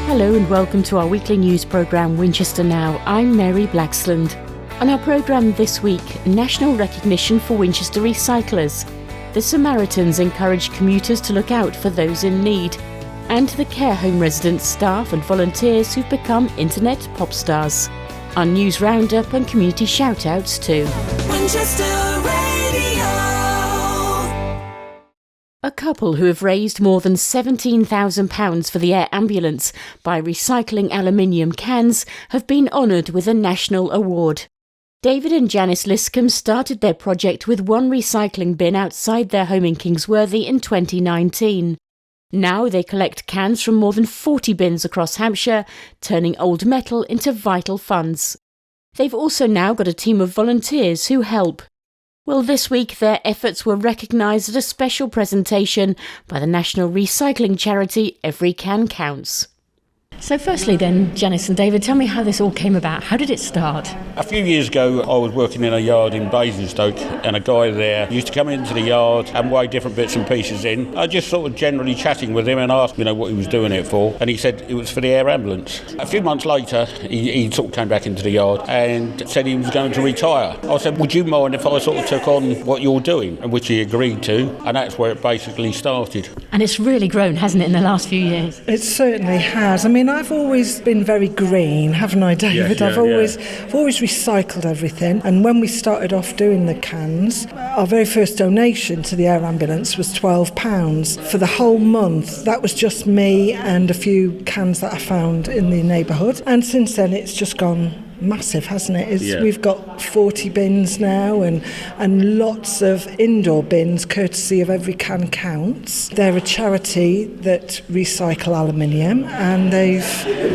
Hello and welcome to our weekly news programme Winchester Now. I'm Mary Blacksland. On our programme this week, national recognition for Winchester recyclers. The Samaritans encourage commuters to look out for those in need. And the care home residents, staff and volunteers who've become internet popstars. Our news roundup and community shout-outs too. Winchester Radio. A couple who have raised more than £17,000 for the air ambulance by recycling aluminium cans have been honoured with a national award. David and Janice Liscombe started their project with one recycling bin outside their home in Kingsworthy in 2019. Now they collect cans from more than 40 bins across Hampshire, turning old metal into vital funds. They've also now got a team of volunteers who help. Well, this week their efforts were recognised at a special presentation by the national recycling charity Every Can Counts. So firstly then, Janice and David, tell me how this all came about. How did it start? A few years ago, I was working in a yard in Basingstoke, and a guy there used to come into the yard and weigh different bits and pieces in. I just sort of generally chatting with him and asked, what he was doing it for, and he said it was for the air ambulance. A few months later, he sort of came back into the yard and said he was going to retire. I said, would you mind if I sort of took on what you're doing? And which he agreed to, and that's where it basically started. And it's really grown, hasn't it, in the last few years? It certainly has. I've always been very green, haven't I, David? Yes, I've always recycled everything. And when we started off doing the cans, our very first donation to the air ambulance was £12 for the whole month. That was just me and a few cans that I found in the neighbourhood. And since then, it's just gone massive, hasn't it? We've got 40 bins now and lots of indoor bins courtesy of Every Can Counts. They're a charity that recycle aluminium and they've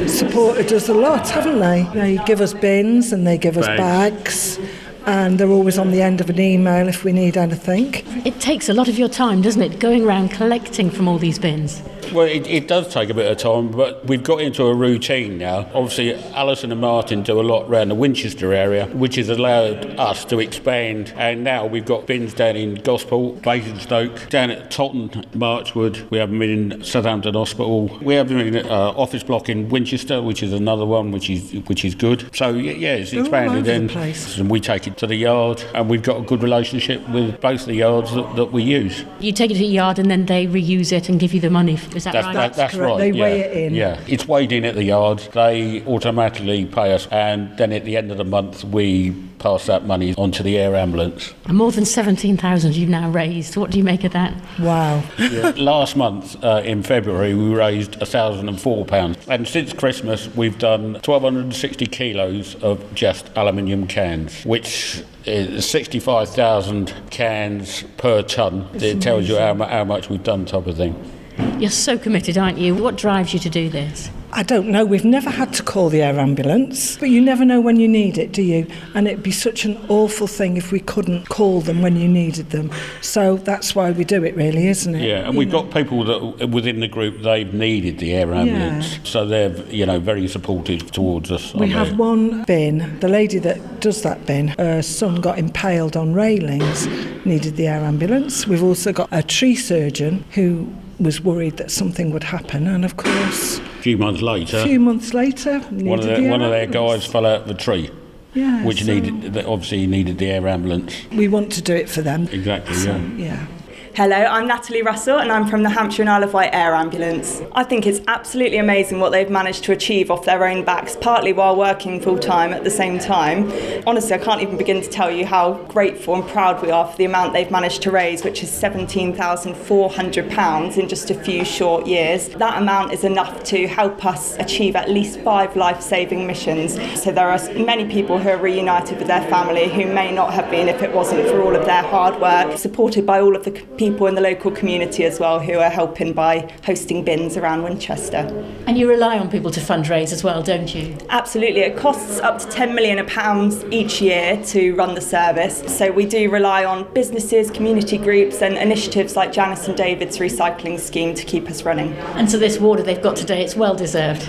supported us a lot, haven't they? They give us bins and they give us bags. And they're always on the end of an email if we need anything. It takes a lot of your time, doesn't it, going around collecting from all these bins? Well, it does take a bit of time, but we've got into a routine now. Obviously, Alison and Martin do a lot around the Winchester area, which has allowed us to expand. And now we've got bins down in Gosport, Basingstoke, down at Totton, Marchwood. We have them in Southampton Hospital. We have them in an office block in Winchester, which is another one, which is good. So, it's expanded. And we take it to the yard, and we've got a good relationship with both the yards that we use. You take it to the yard and then they reuse it and give you the money. Is that right? That's right. They weigh it in. Yeah, it's weighed in at the yard. They automatically pay us, and then at the end of the month, we pass that money onto the air ambulance. And more than 17,000 you've now raised. What do you make of that? Wow. Last month, in February, we raised £1,004. And since Christmas, we've done 1,260 kilos of just aluminium cans, which is 65,000 cans per tonne. It tells you how much we've done, type of thing. You're so committed, aren't you? What drives you to do this? I don't know. We've never had to call the air ambulance, but you never know when you need it, do you? And it'd be such an awful thing if we couldn't call them when you needed them. So that's why we do it, really, isn't it? Yeah, and we've got people that within the group, they've needed the air ambulance, so they're very supportive towards us. We have one bin. The lady that does that bin, her son got impaled on railings, needed the air ambulance. We've also got a tree surgeon who was worried that something would happen, and of course A few months later, one of their guys fell out of a tree, which needed the air ambulance. We want to do it for them. Exactly, yeah. Hello, I'm Natalie Russell and I'm from the Hampshire and Isle of Wight Air Ambulance. I think it's absolutely amazing what they've managed to achieve off their own backs, partly while working full-time at the same time. Honestly, I can't even begin to tell you how grateful and proud we are for the amount they've managed to raise, which is £17,400 in just a few short years. That amount is enough to help us achieve at least 5 life-saving missions. So there are many people who are reunited with their family who may not have been if it wasn't for all of their hard work, supported by all of the people in the local community as well who are helping by hosting bins around Winchester. And you rely on people to fundraise as well, don't you? Absolutely. It costs up to £10 million each year to run the service. So we do rely on businesses, community groups and initiatives like Janice and David's recycling scheme to keep us running. And so this award they've got today, it's well deserved.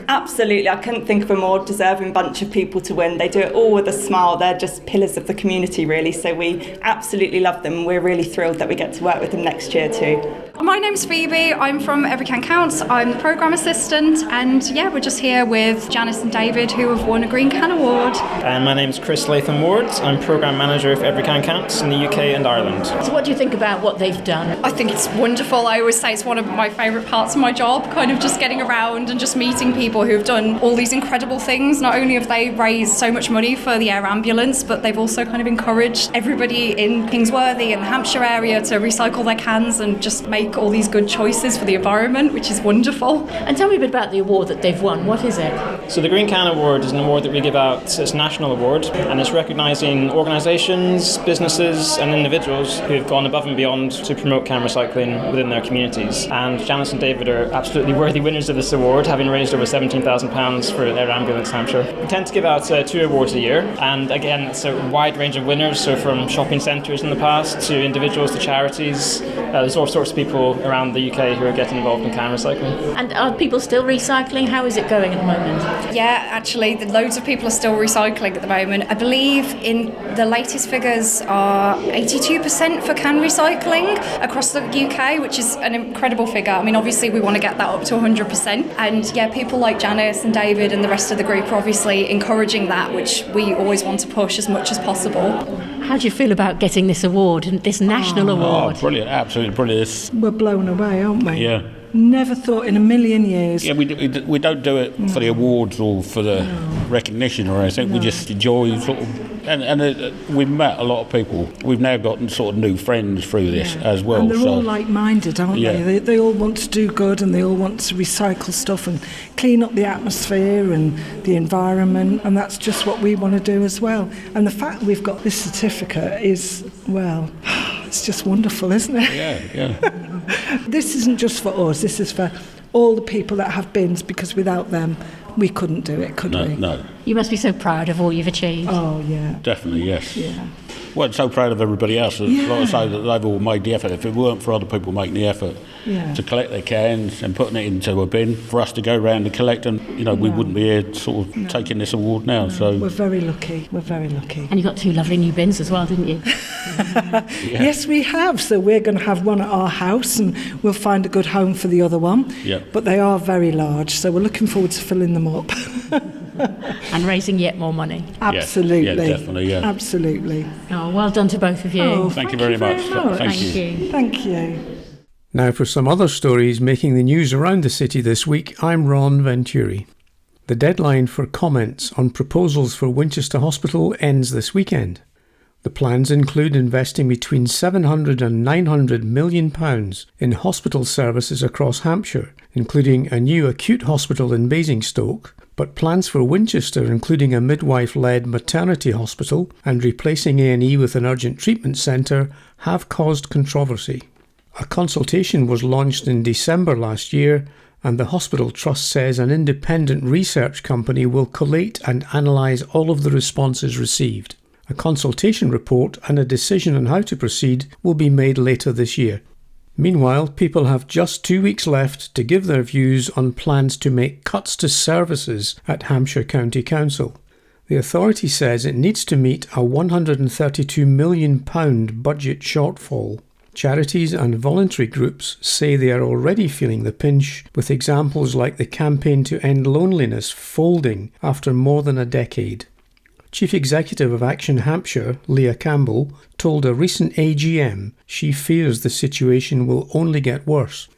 Absolutely. I couldn't think of a more deserving bunch of people to win. They do it all with a smile. They're just pillars of the community, really. So we absolutely love them. We're really thrilled that we get to work with them next year too. My name's Phoebe. I'm from Every Can Counts. I'm the programme assistant, and we're just here with Janice and David, who have won a Green Can Award. And my name's Chris Latham Ward. I'm programme manager for Every Can Counts in the UK and Ireland. So what do you think about what they've done? I think it's wonderful. I always say it's one of my favourite parts of my job, kind of just getting around and just meeting people who have done all these incredible things. Not only have they raised so much money for the air ambulance, but they've also kind of encouraged everybody in Kingsworthy and the Hampshire area to recycle their cans and just make all these good choices for the environment, which is wonderful. And tell me a bit about the award that they've won. What is it? So the Green Can Award is an award that we give out. It's a national award, and it's recognising organisations, businesses and individuals who have gone above and beyond to promote can recycling within their communities. And Janice and David are absolutely worthy winners of this award, having raised over £17,000 for Air Ambulance Hampshire. We tend to give out 2 awards a year, and again it's a wide range of winners, so from shopping centres in the past to individuals to charities. There's all sorts of people around the UK who are getting involved in can recycling. And are people still recycling? How is it going at the moment? Yeah, actually, loads of people are still recycling at the moment. I believe in the latest figures are 82% for can recycling across the UK, which is an incredible figure. I mean, obviously we want to get that up to 100%. And people like Janice and David and the rest of the group are obviously encouraging that, which we always want to push as much as possible. How do you feel about getting this award, this national award? Oh, brilliant, absolutely brilliant. We're blown away, aren't we? Yeah. Never thought in a million years. Yeah, we don't do it for the awards or for the recognition or anything. We just enjoy sort of, and we've met a lot of people. We've now gotten sort of new friends through this as well. And they're all like-minded, aren't Yeah. they? They all want to do good, and they all want to recycle stuff and clean up the atmosphere and the environment, and that's just what we want to do as well. And the fact we've got this certificate is, well, it's just wonderful, isn't it? Yeah. This isn't just for us, this is for all the people that have bins, because without them we couldn't do it, could we? No. You must be so proud of all you've achieved. Oh, yeah. Definitely, yes. Yeah. Well, I'm so proud of everybody else. Like I say, that they've all made the effort. If it weren't for other people making the effort to collect their cans and putting it into a bin, for us to go round and collect them, we wouldn't be here sort of taking this award now. So We're very lucky. And you got 2 lovely new bins as well, didn't you? Yes, we have. So we're going to have one at our house, and we'll find a good home for the other one. Yeah. But they are very large, so we're looking forward to filling them up. And raising yet more money. Absolutely. Yeah, definitely, yeah. Absolutely. Oh, well done to both of you. Oh, thank you very much. Thank you. Thank you. Now for some other stories making the news around the city this week, I'm Ron Venturi. The deadline for comments on proposals for Winchester Hospital ends this weekend. The plans include investing between £700 and £900 million in hospital services across Hampshire, including a new acute hospital in Basingstoke, but plans for Winchester, including a midwife-led maternity hospital and replacing A&E with an urgent treatment centre, have caused controversy. A consultation was launched in December last year, and the hospital trust says an independent research company will collate and analyse all of the responses received. A consultation report and a decision on how to proceed will be made later this year. Meanwhile, people have just 2 weeks left to give their views on plans to make cuts to services at Hampshire County Council. The authority says it needs to meet a £132 million budget shortfall. Charities and voluntary groups say they are already feeling the pinch, with examples like the campaign to end loneliness folding after more than a decade. Chief Executive of Action Hampshire, Leah Campbell, told a recent AGM she fears the situation will only get worse.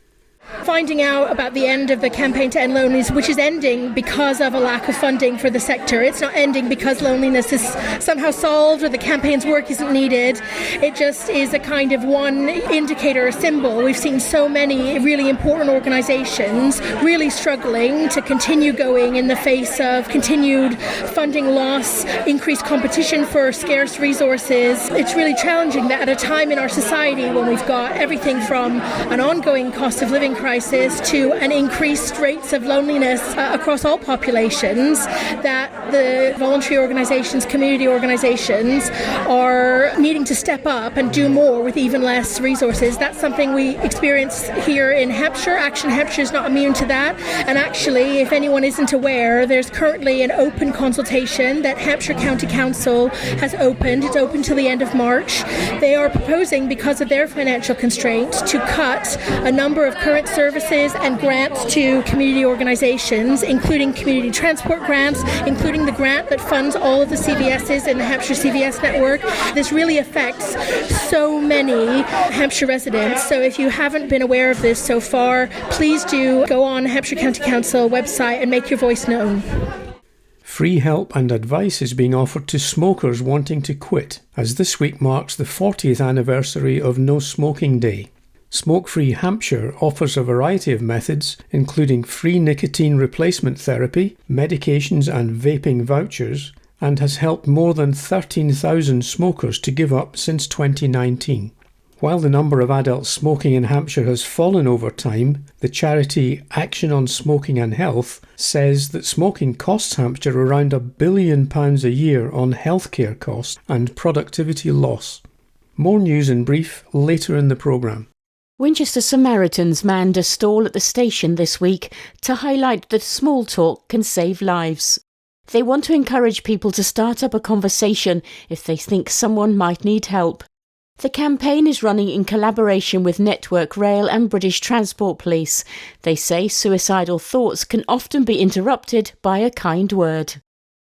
Finding out about the end of the campaign to end loneliness, which is ending because of a lack of funding for the sector. It's not ending because loneliness is somehow solved or the campaign's work isn't needed. It just is a kind of one indicator, a symbol. We've seen so many really important organisations really struggling to continue going in the face of continued funding loss, increased competition for scarce resources. It's really challenging that at a time in our society when we've got everything from an ongoing cost of living crisis to an increased rates of loneliness across all populations, that the voluntary organisations, community organisations are needing to step up and do more with even less resources. That's something we experience here in Hampshire. Action Hampshire is not immune to that. And actually, if anyone isn't aware, there's currently an open consultation that Hampshire County Council has opened. It's open till the end of March. They are proposing, because of their financial constraints, to cut a number of current services and grants to community organisations, including community transport grants, including the grant that funds all of the CVSs in the Hampshire CVS network. This really affects so many Hampshire residents. So if you haven't been aware of this so far, please do go on Hampshire County Council website and make your voice known. Free help and advice is being offered to smokers wanting to quit, as this week marks the 40th anniversary of No Smoking Day. Smoke Free Hampshire offers a variety of methods, including free nicotine replacement therapy, medications and vaping vouchers, and has helped more than 13,000 smokers to give up since 2019. While the number of adults smoking in Hampshire has fallen over time, the charity Action on Smoking and Health says that smoking costs Hampshire around £1 billion a year on healthcare costs and productivity loss. More news in brief later in the programme. Winchester Samaritans manned a stall at the station this week to highlight that small talk can save lives. They want to encourage people to start up a conversation if they think someone might need help. The campaign is running in collaboration with Network Rail and British Transport Police. They say suicidal thoughts can often be interrupted by a kind word.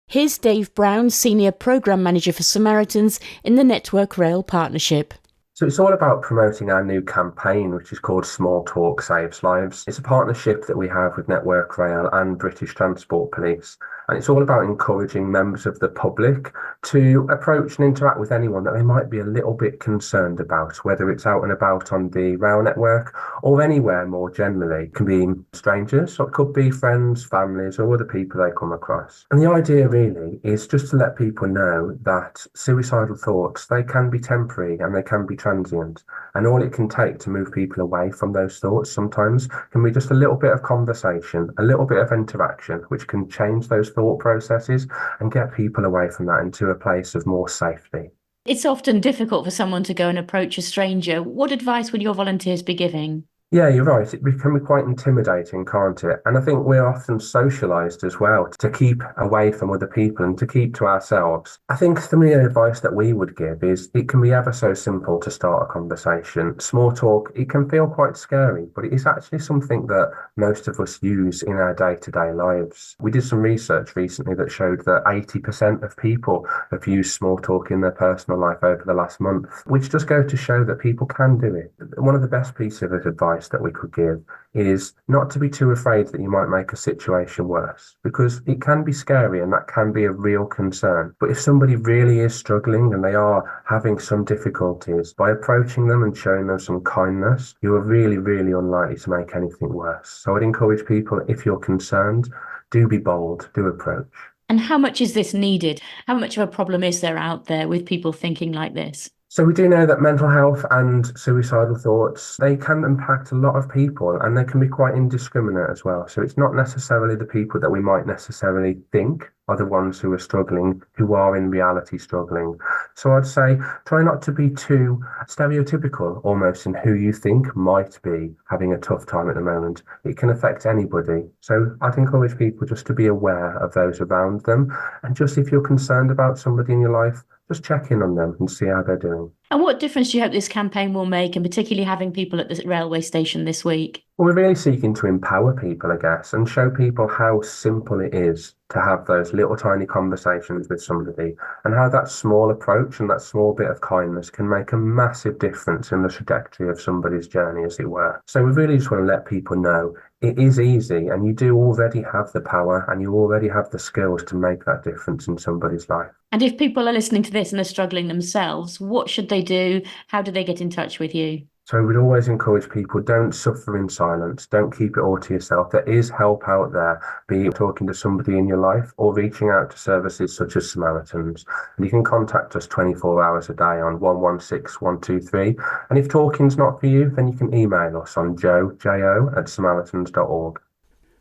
Here's Dave Brown, Senior Programme Manager for Samaritans in the Network Rail partnership. So it's all about promoting our new campaign, which is called Small Talk Saves Lives. It's a partnership that we have with Network Rail and British Transport Police. And it's all about encouraging members of the public to approach and interact with anyone that they might be a little bit concerned about, whether it's out and about on the rail network or anywhere more generally. It can be strangers, or it could be friends, families, or other people they come across. And the idea really is just to let people know that suicidal thoughts, they can be temporary and they can be transient. And all it can take to move people away from those thoughts sometimes can be just a little bit of conversation, a little bit of interaction, which can change those thought processes and get people away from that into a place of more safety. It's often difficult for someone to go and approach a stranger. What advice would your volunteers be giving? Yeah, you're right. It can be quite intimidating, can't it? And I think we're often socialised as well to keep away from other people and to keep to ourselves. I think some of the advice that we would give is it can be ever so simple to start a conversation. Small talk, it can feel quite scary, but it is actually something that most of us use in our day-to-day lives. We did some research recently that showed that 80% of people have used small talk in their personal life over the last month, which just goes to show that people can do it. One of the best pieces of advice that we could give is not to be too afraid that you might make a situation worse, because it can be scary and that can be a real concern. But if somebody really is struggling and they are having some difficulties, by approaching them and showing them some kindness, you are really, really unlikely to make anything worse. So I'd encourage people, if you're concerned, do be bold, do approach. And how much is this needed? How much of a problem is there out there with people thinking like this? So we do know that mental health and suicidal thoughts, they can impact a lot of people and they can be quite indiscriminate as well. So it's not necessarily the people that we might necessarily think are the ones who are struggling, who are in reality struggling. So I'd say try not to be too stereotypical almost in who you think might be having a tough time at the moment. It can affect anybody. So I'd encourage people just to be aware of those around them. And just if you're concerned about somebody in your life, just check in on them and see how they're doing. And what difference do you hope this campaign will make, and particularly having people at the railway station this week? Well, we're really seeking to empower people, I guess, and show people how simple it is to have those little tiny conversations with somebody, and how that small approach and that small bit of kindness can make a massive difference in the trajectory of somebody's journey, as it were. So we really just want to let people know it is easy, and you do already have the power and you already have the skills to make that difference in somebody's life. And if people are listening to this and they're struggling themselves, what should they do? How do they get in touch with you? So we'd always encourage people, don't suffer in silence, don't keep it all to yourself. There is help out there, be it talking to somebody in your life or reaching out to services such as Samaritans. And you can contact us 24 hours a day on 116123. And if talking's not for you, then you can email us on jo@samaritans.org.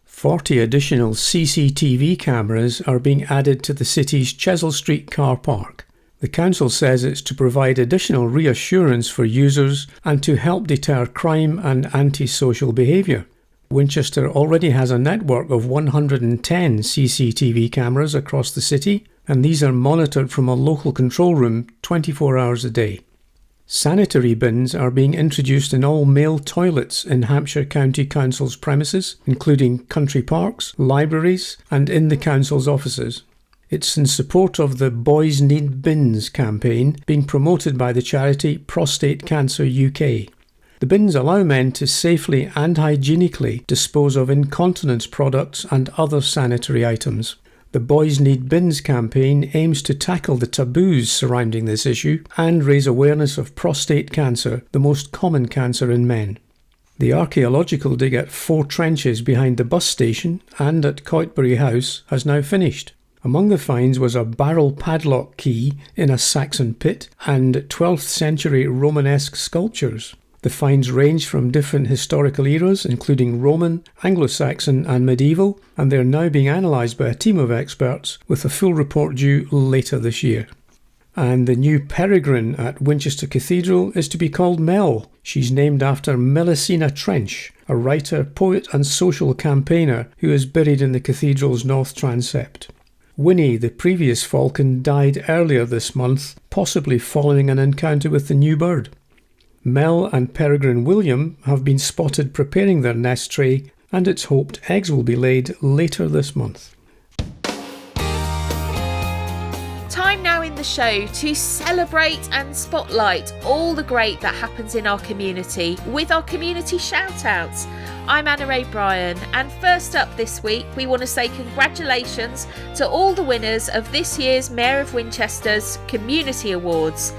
40 additional CCTV cameras are being added to the city's Chesil Street car park. The council says it's to provide additional reassurance for users and to help deter crime and antisocial behaviour. Winchester already has a network of 110 CCTV cameras across the city, and these are monitored from a local control room 24 hours a day. Sanitary bins are being introduced in all male toilets in Hampshire County Council's premises, including country parks, libraries, and in the council's offices. It's in support of the Boys Need Bins campaign being promoted by the charity Prostate Cancer UK. The bins allow men to safely and hygienically dispose of incontinence products and other sanitary items. The Boys Need Bins campaign aims to tackle the taboos surrounding this issue and raise awareness of prostate cancer, the most common cancer in men. The archaeological dig at 4 trenches behind the bus station and at Coitbury House has now finished. Among the finds was a barrel padlock key in a Saxon pit and 12th century Romanesque sculptures. The finds range from different historical eras, including Roman, Anglo-Saxon and medieval, and they are now being analysed by a team of experts with a full report due later this year. And the new peregrine at Winchester Cathedral is to be called Mel. She's named after Melusina Trench, a writer, poet and social campaigner who is buried in the cathedral's north transept. Winnie, the previous falcon, died earlier this month, possibly following an encounter with the new bird. Mel and Peregrine William have been spotted preparing their nest tray, and it's hoped eggs will be laid later this month. Time now in the show to celebrate and spotlight all the great that happens in our community with our community shout-outs. I'm Anna O'Brien, and first up this week we want to say congratulations to all the winners of this year's Mayor of Winchester's Community Awards.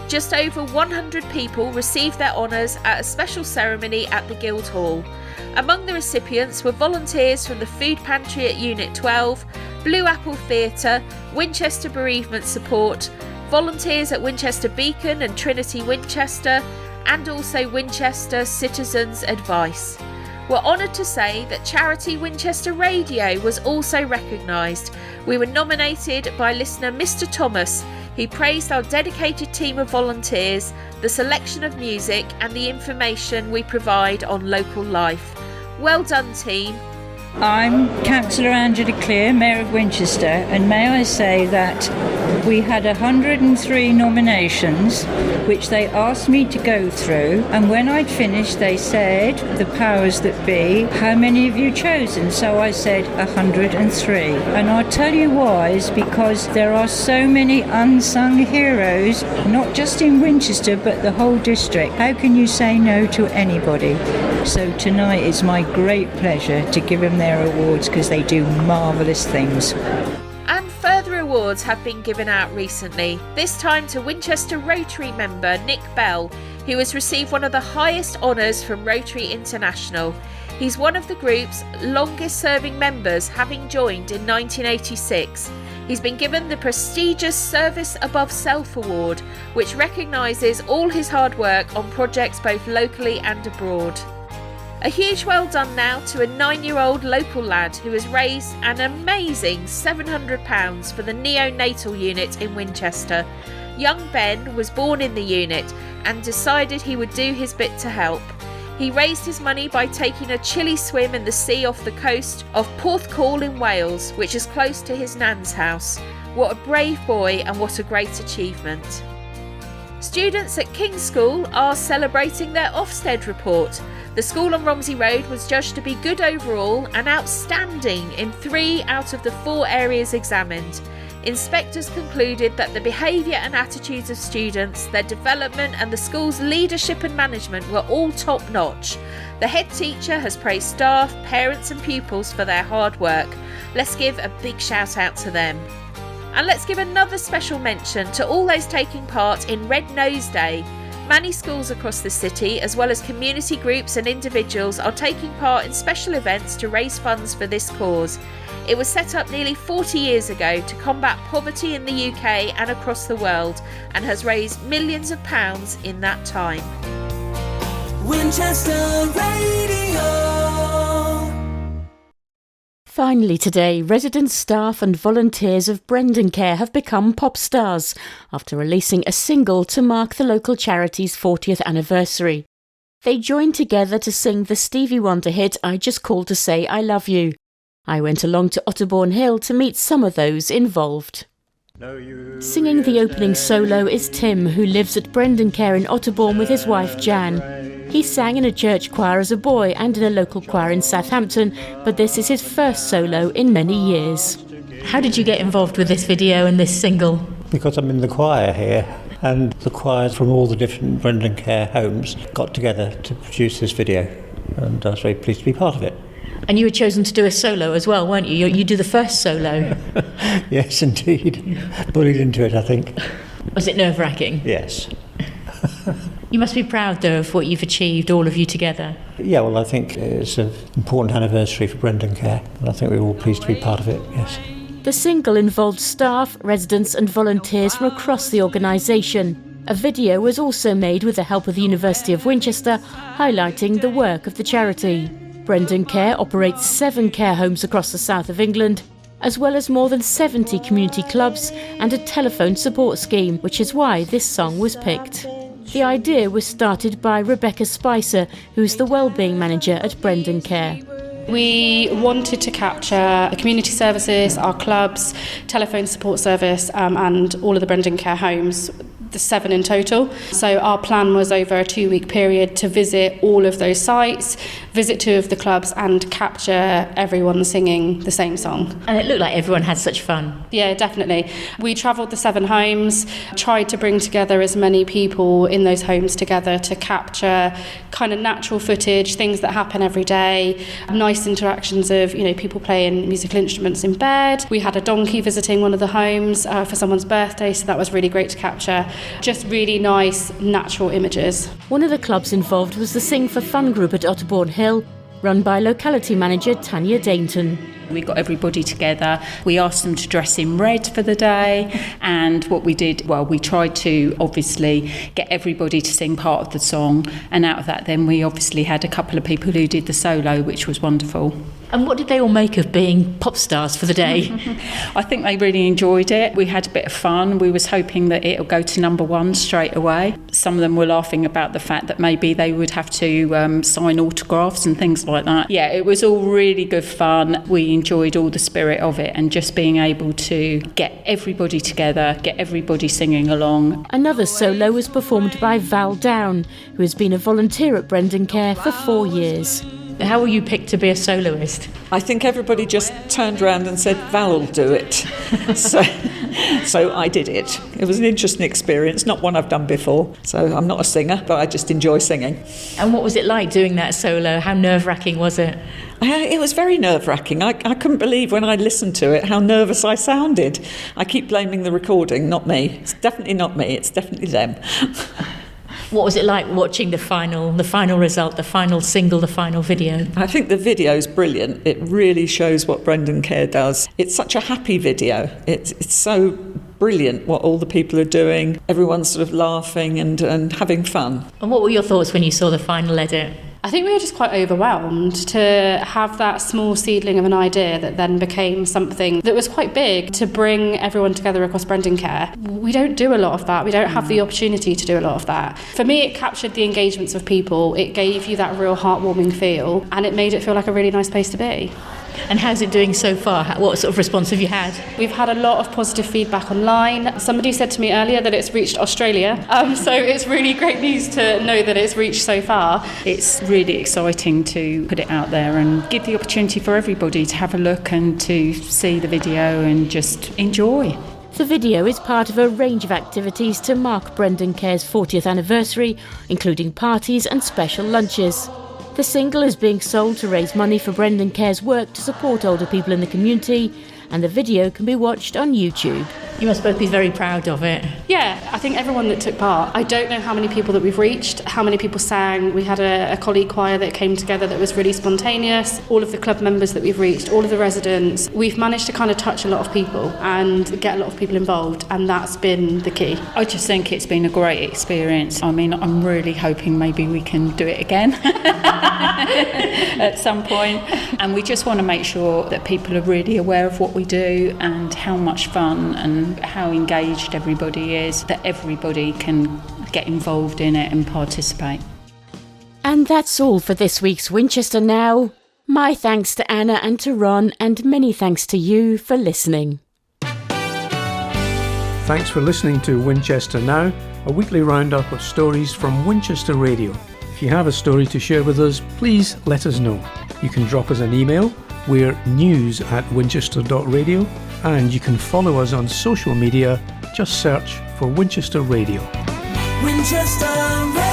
Just over 100 people received their honours at a special ceremony at the Guildhall. Among the recipients were volunteers from the Food Pantry at Unit 12, Blue Apple Theatre, Winchester Bereavement Support, volunteers at Winchester Beacon and Trinity Winchester, and also Winchester Citizens Advice. We're honoured to say that charity Winchester Radio was also recognised. We were nominated by listener Mr. Thomas, who praised our dedicated team of volunteers, the selection of music and the information we provide on local life. Well done, team. I'm Councillor Angela Clear, Mayor of Winchester, and may I say that we had 103 nominations which they asked me to go through, and when I'd finished they said, the powers that be, how many have you chosen? So I said 103, and I'll tell you why is because there are so many unsung heroes, not just in Winchester but the whole district. How can you say no to anybody? So tonight it's my great pleasure to give them their awards because they do marvellous things. And further awards have been given out recently, this time to Winchester Rotary member Nick Bell, who has received one of the highest honours from Rotary International. He's one of the group's longest serving members, having joined in 1986. He's been given the prestigious Service Above Self Award, which recognises all his hard work on projects both locally and abroad. A huge well done now to a 9-year-old local lad who has raised an amazing £700 for the neonatal unit in Winchester. Young Ben was born in the unit and decided he would do his bit to help. He raised his money by taking a chilly swim in the sea off the coast of Porthcawl in Wales, which is close to his nan's house. What a brave boy and what a great achievement. Students at King's School are celebrating their Ofsted report. The school on Romsey Road was judged to be good overall and outstanding in 3 out of the 4 areas examined. Inspectors concluded that the behaviour and attitudes of students, their development and the school's leadership and management were all top notch. The head teacher has praised staff, parents and pupils for their hard work. Let's give a big shout out to them. And let's give another special mention to all those taking part in Red Nose Day. Many schools across the city, as well as community groups and individuals, are taking part in special events to raise funds for this cause. It was set up nearly 40 years ago to combat poverty in the UK and across the world, and has raised millions of pounds in that time. Winchester Radio. Finally today, residents, staff and volunteers of Brendoncare have become pop stars after releasing a single to mark the local charity's 40th anniversary. They joined together to sing the Stevie Wonder hit I Just Called to Say I Love You. I went along to Otterbourne Hill to meet some of those involved. Singing the opening solo is Tim, who lives at Brendoncare in Otterbourne with his wife Jan. He sang in a church choir as a boy and in a local choir in Southampton, but this is his first solo in many years. How did you get involved with this video and this single? Because I'm in the choir here, and the choirs from all the different Brendoncare homes got together to produce this video, and I was very pleased to be part of it. And you were chosen to do a solo as well, weren't you? You do the first solo. Yes, indeed. Bullied into it, I think. Was it nerve-wracking? Yes. You must be proud, though, of what you've achieved, all of you together. Yeah, well, I think it's an important anniversary for Brendoncare, and I think we're all pleased to be part of it, yes. The single involved staff, residents and volunteers from across the organisation. A video was also made with the help of the University of Winchester, highlighting the work of the charity. Brendoncare operates 7 care homes across the south of England, as well as more than 70 community clubs and a telephone support scheme, which is why this song was picked. The idea was started by Rebecca Spicer, who's the wellbeing manager at Brendoncare. We wanted to capture the community services, our clubs, telephone support service and all of the Brendoncare homes, the 7 in total. So our plan was over a 2-week period to visit all of those sites, visit 2 of the clubs and capture everyone singing the same song. And it looked like everyone had such fun. Yeah, definitely. We travelled the 7 homes, tried to bring together as many people in those homes together to capture kind of natural footage, things that happen every day, nice interactions of, people playing musical instruments in bed. We had a donkey visiting one of the homes for someone's birthday, so that was really great to capture. Just really nice natural images. One of the clubs involved was the Sing for Fun group at Otterbourne Hill, run by locality manager Tanya Dainton. We got everybody together. We asked them to dress in red for the day, and what we did, we tried to obviously get everybody to sing part of the song, and out of that then we obviously had a couple of people who did the solo, which was wonderful. And what did they all make of being pop stars for the day? I think they really enjoyed it. We had a bit of fun. We was hoping that it'll go to number 1 straight away. Some of them were laughing about the fact that maybe they would have to sign autographs and things like that. Yeah, it was all really good fun. We enjoyed all the spirit of it and just being able to get everybody together, get everybody singing along. Another solo was performed by Val Down, who has been a volunteer at Brendoncare for 4 years. How were you picked to be a soloist? I think everybody just turned around and said, Val will do it. So I did it. It was an interesting experience, not one I've done before. So I'm not a singer, but I just enjoy singing. And what was it like doing that solo? How nerve-wracking was it? It was very nerve-wracking. I couldn't believe when I listened to it how nervous I sounded. I keep blaming the recording, not me. It's definitely not me, it's definitely them. What was it like watching the final result, the final single, the final video? I think the video's brilliant. It really shows what Brendoncare does. It's such a happy video. It's so brilliant what all the people are doing. Everyone's sort of laughing and having fun. And what were your thoughts when you saw the final edit? I think we were just quite overwhelmed to have that small seedling of an idea that then became something that was quite big to bring everyone together across Brendoncare. We don't do a lot of that. We don't have the opportunity to do a lot of that. For me, it captured the engagements of people. It gave you that real heartwarming feel, and it made it feel like a really nice place to be. And how's it doing so far? What sort of response have you had? We've had a lot of positive feedback online. Somebody said to me earlier that it's reached Australia, so it's really great news to know that it's reached so far. It's really exciting to put it out there and give the opportunity for everybody to have a look and to see the video and just enjoy. The video is part of a range of activities to mark Brendancare's 40th anniversary, including parties and special lunches. The single is being sold to raise money for Brendancare's work to support older people in the community, and the video can be watched on YouTube. You must both be very proud of it. Yeah, I think everyone that took part. I don't know how many people that we've reached, how many people sang. We had a colleague choir that came together that was really spontaneous. All of the club members that we've reached, all of the residents. We've managed to kind of touch a lot of people and get a lot of people involved, and that's been the key. I just think it's been a great experience. I mean, I'm really hoping maybe we can do it again at some point. And we just want to make sure that people are really aware of what we do and how much fun and how engaged everybody is, that everybody can get involved in it and participate. And that's all for this week's Winchester Now. My thanks to Anna and to Ron, and many thanks to you for listening. Thanks for listening to Winchester Now, a weekly roundup of stories from Winchester Radio. If you have a story to share with us, please let us know. You can drop us an email. We're news@winchester.radio, and you can follow us on social media. Just search for Winchester Radio. Winchester Radio.